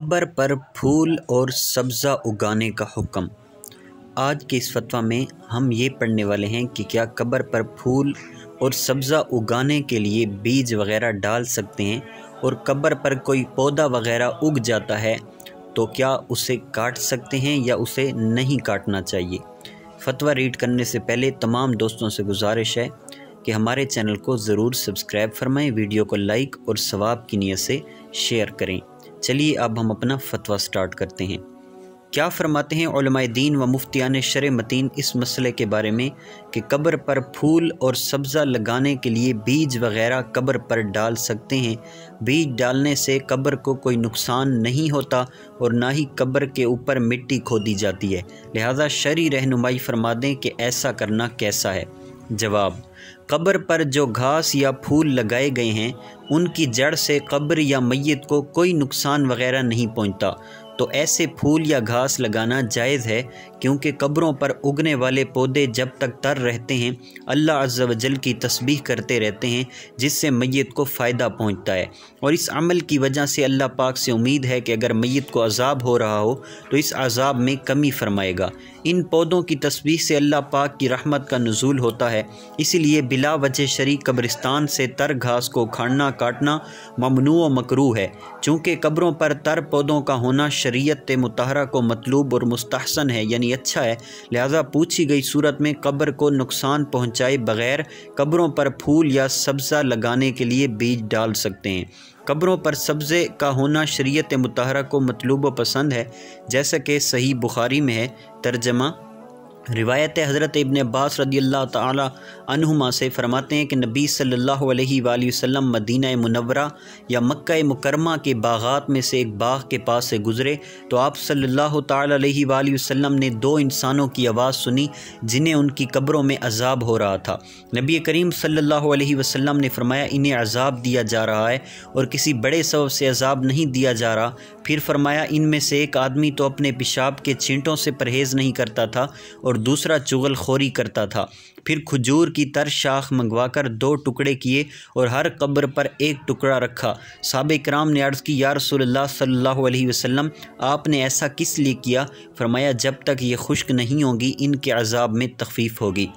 قبر پر پھول اور سبزہ اگانے کا حکم۔ آج کے اس فتویٰ میں ہم یہ پڑھنے والے ہیں کہ کیا قبر پر پھول اور سبزہ اگانے کے لیے بیج وغیرہ ڈال سکتے ہیں، اور قبر پر کوئی پودا وغیرہ اگ جاتا ہے تو کیا اسے کاٹ سکتے ہیں یا اسے نہیں کاٹنا چاہیے۔ فتویٰ ریڈ کرنے سے پہلے تمام دوستوں سے گزارش ہے کہ ہمارے چینل کو ضرور سبسکرائب فرمائیں، ویڈیو کو لائک اور ثواب کی نیت سے شیئر کریں۔ چلیے اب ہم اپنا فتویٰ سٹارٹ کرتے ہیں۔ کیا فرماتے ہیں علماء دین و مفتیان شرع متین اس مسئلے کے بارے میں کہ قبر پر پھول اور سبزہ لگانے کے لیے بیج وغیرہ قبر پر ڈال سکتے ہیں۔ بیج ڈالنے سے قبر کو کوئی نقصان نہیں ہوتا اور نہ ہی قبر کے اوپر مٹی کھودی جاتی ہے، لہذا شرعی رہنمائی فرما دیں کہ ایسا کرنا کیسا ہے۔ جواب: قبر پر جو گھاس یا پھول لگائے گئے ہیں ان کی جڑ سے قبر یا میت کو کوئی نقصان وغیرہ نہیں پہنچتا، تو ایسے پھول یا گھاس لگانا جائز ہے، کیونکہ قبروں پر اگنے والے پودے جب تک تر رہتے ہیں اللہ عز و جل کی تسبیح کرتے رہتے ہیں، جس سے میت کو فائدہ پہنچتا ہے، اور اس عمل کی وجہ سے اللہ پاک سے امید ہے کہ اگر میت کو عذاب ہو رہا ہو تو اس عذاب میں کمی فرمائے گا۔ ان پودوں کی تسبیح سے اللہ پاک کی رحمت کا نزول ہوتا ہے، اسی لیے بلا وجہ شرعی قبرستان سے تر گھاس کو اکھاڑنا کاٹنا ممنوع و مکروہ ہے۔ چونکہ قبروں پر تر پودوں کا ہونا شریعت مطہرہ کو مطلوب اور مستحسن ہے، یعنی اچھا ہے، لہذا پوچھی گئی صورت میں قبر کو نقصان پہنچائے بغیر قبروں پر پھول یا سبزہ لگانے کے لیے بیج ڈال سکتے ہیں۔ قبروں پر سبزے کا ہونا شریعت مطہرہ کو مطلوب و پسند ہے، جیسا کہ صحیح بخاری میں ہے۔ ترجمہ: روایت حضرت ابن عباس رضی اللہ تعالی عنہما سے فرماتے ہیں کہ نبی صلی اللہ علیہ وآلہ وسلم مدینہ منورہ یا مکہ مکرمہ کے باغات میں سے ایک باغ کے پاس سے گزرے تو آپ صلی اللہ تعالی علیہ وآلہ وسلم نے دو انسانوں کی آواز سنی جنہیں ان کی قبروں میں عذاب ہو رہا تھا۔ نبی کریم صلی اللہ علیہ وسلم نے فرمایا انہیں عذاب دیا جا رہا ہے اور کسی بڑے سبب سے عذاب نہیں دیا جا رہا۔ پھر فرمایا ان میں سے ایک آدمی تو اپنے پیشاب کے چھینٹوں سے پرہیز نہیں کرتا تھا اور دوسرا چغل خوری کرتا تھا۔ پھر کھجور کی تر شاخ منگوا کر دو ٹکڑے کیے اور ہر قبر پر ایک ٹکڑا رکھا۔ صحابہ کرام نے عرض کی یا رسول اللہ صلی اللہ علیہ وسلم، آپ نے ایسا کس لیے کیا؟ فرمایا جب تک یہ خشک نہیں ہوں گی ان کے عذاب میں تخفیف ہوگی۔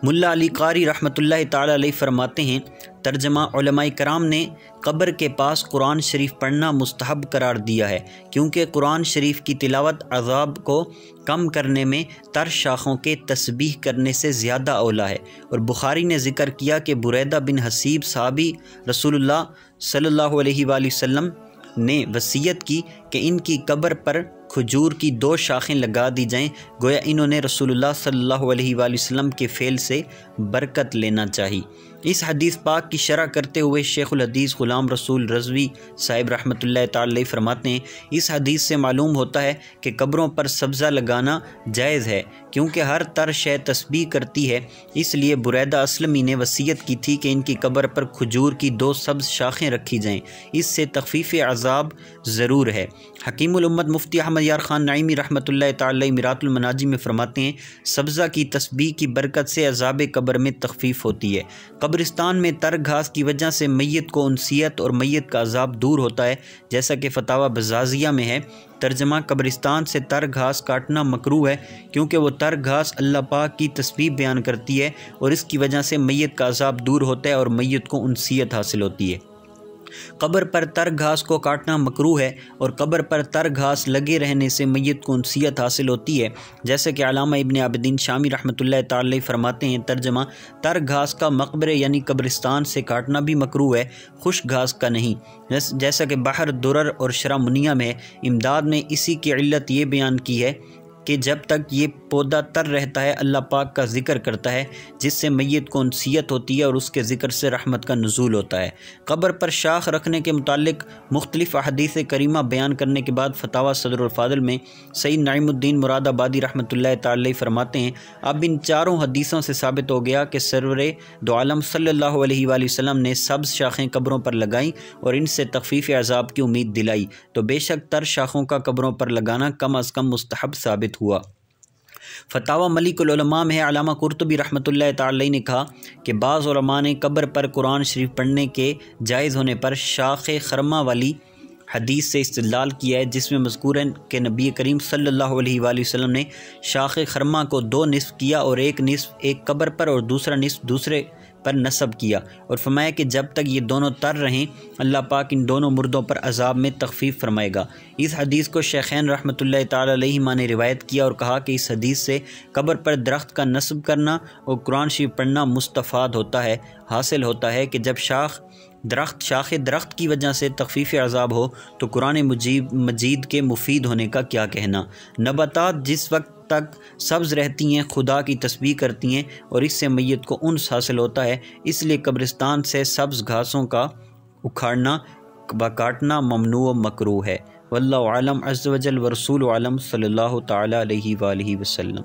ملا علی قاری رحمۃ اللہ تعالی علیہ فرماتے ہیں، ترجمہ: علماء کرام نے قبر کے پاس قرآن شریف پڑھنا مستحب قرار دیا ہے، کیونکہ قرآن شریف کی تلاوت عذاب کو کم کرنے میں تر شاخوں کے تسبیح کرنے سے زیادہ اولیٰ ہے۔ اور بخاری نے ذکر کیا کہ بریدہ بن حسیب صحابی رسول اللہ صلی اللہ علیہ وآلہ وسلم نے وصیت کی کہ ان کی قبر پر کھجور کی دو شاخیں لگا دی جائیں، گویا انہوں نے رسول اللہ صلی اللہ علیہ وآلہ وسلم کے فعل سے برکت لینا چاہی۔ اس حدیث پاک کی شرح کرتے ہوئے شیخ الحدیث غلام رسول رضوی صاحب رحمۃ اللہ تعالی علیہ فرماتے ہیں، اس حدیث سے معلوم ہوتا ہے کہ قبروں پر سبزہ لگانا جائز ہے، کیونکہ ہر تر شے تسبیح کرتی ہے۔ اس لیے بریدہ اسلمی نے وصیت کی تھی کہ ان کی قبر پر کھجور کی دو سبز شاخیں رکھی جائیں، اس سے تخفیف عذاب ضرور ہے۔ حکیم الامت مفتی احمد یار خان نعیمی رحمۃ اللہ تعالی علیہ میرات المناجم میں فرماتے ہیں، سبزہ کی تسبیح کی برکت سے عذاب قبر میں تخفیف ہوتی ہے۔ قبرستان میں تر گھاس کی وجہ سے میت کو انسیت اور میت کا عذاب دور ہوتا ہے، جیسا کہ فتاویٰ بزازیہ میں ہے۔ ترجمہ: قبرستان سے تر گھاس کاٹنا مکروہ ہے، کیونکہ وہ تر گھاس اللہ پاک کی تسبیح بیان کرتی ہے اور اس کی وجہ سے میت کا عذاب دور ہوتا ہے اور میت کو انسیت حاصل ہوتی ہے۔ قبر پر تر گھاس کو کاٹنا مکروہ ہے، اور قبر پر تر گھاس لگے رہنے سے میت کو انسیت حاصل ہوتی ہے، جیسے کہ علامہ ابن عابدین شامی رحمۃ اللہ تعالی علیہ فرماتے ہیں۔ ترجمہ: تر گھاس کا مقبرے یعنی قبرستان سے کاٹنا بھی مکروہ ہے، خشک گھاس کا نہیں، جیسا کہ بحر درر اور شرح منیہ میں امداد نے اسی کی علت یہ بیان کی ہے کہ جب تک یہ پودا تر رہتا ہے اللہ پاک کا ذکر کرتا ہے، جس سے میت کو انسیت ہوتی ہے اور اس کے ذکر سے رحمت کا نزول ہوتا ہے۔ قبر پر شاخ رکھنے کے متعلق مختلف احادیث کریمہ بیان کرنے کے بعد فتاویٰ صدر الفاضل میں سید نعیم الدین مراد آبادی رحمۃ اللہ تعالی علیہ فرماتے ہیں، اب ان چاروں حدیثوں سے ثابت ہو گیا کہ سرور دو عالم صلی اللہ علیہ وآلہ وسلم نے سبز شاخیں قبروں پر لگائیں اور ان سے تخفیف عذاب کی امید دلائی، تو بے شک تر شاخوں کا قبروں پر لگانا کم از کم مستحب ثابت ہوا۔ فتاویٰ ملک العلماء میں علامہ قرطبی رحمۃ اللہ تعالی علیہ نے کہا کہ بعض علماء نے قبر پر قرآن شریف پڑھنے کے جائز ہونے پر شاخ خرمہ والی حدیث سے استدلال کیا ہے جس میں مذکور ہے کہ نبی کریم صلی اللہ علیہ وآلہ وسلم نے شاخ خرما کو 2 نصف کیا اور ایک نصف ایک قبر پر اور دوسرا نصف دوسرے پر نصب کیا، اور فرمایا کہ جب تک یہ دونوں تر رہیں اللہ پاک ان دونوں مردوں پر عذاب میں تخفیف فرمائے گا۔ اس حدیث کو شیخین رحمۃ اللہ تعالی علیہما نے روایت کیا اور کہا کہ اس حدیث سے قبر پر درخت کا نصب کرنا اور قرآن شریف پڑھنا مستفاد ہوتا ہے، حاصل ہوتا ہے کہ جب شاخ درخت کی وجہ سے تخفیف عذاب ہو تو قرآن مجید کے مفید ہونے کا کیا کہنا۔ نباتات جس وقت تک سبز رہتی ہیں خدا کی تسبیح کرتی ہیں اور اس سے میت کو انس حاصل ہوتا ہے، اس لیے قبرستان سے سبز گھاسوں کا اکھاڑنا و کاٹنا ممنوع و مکروہ ہے۔ واللہ اعلم عز وجل ورسول عالم صلی اللہ تعالی علیہ وآلہ وسلم۔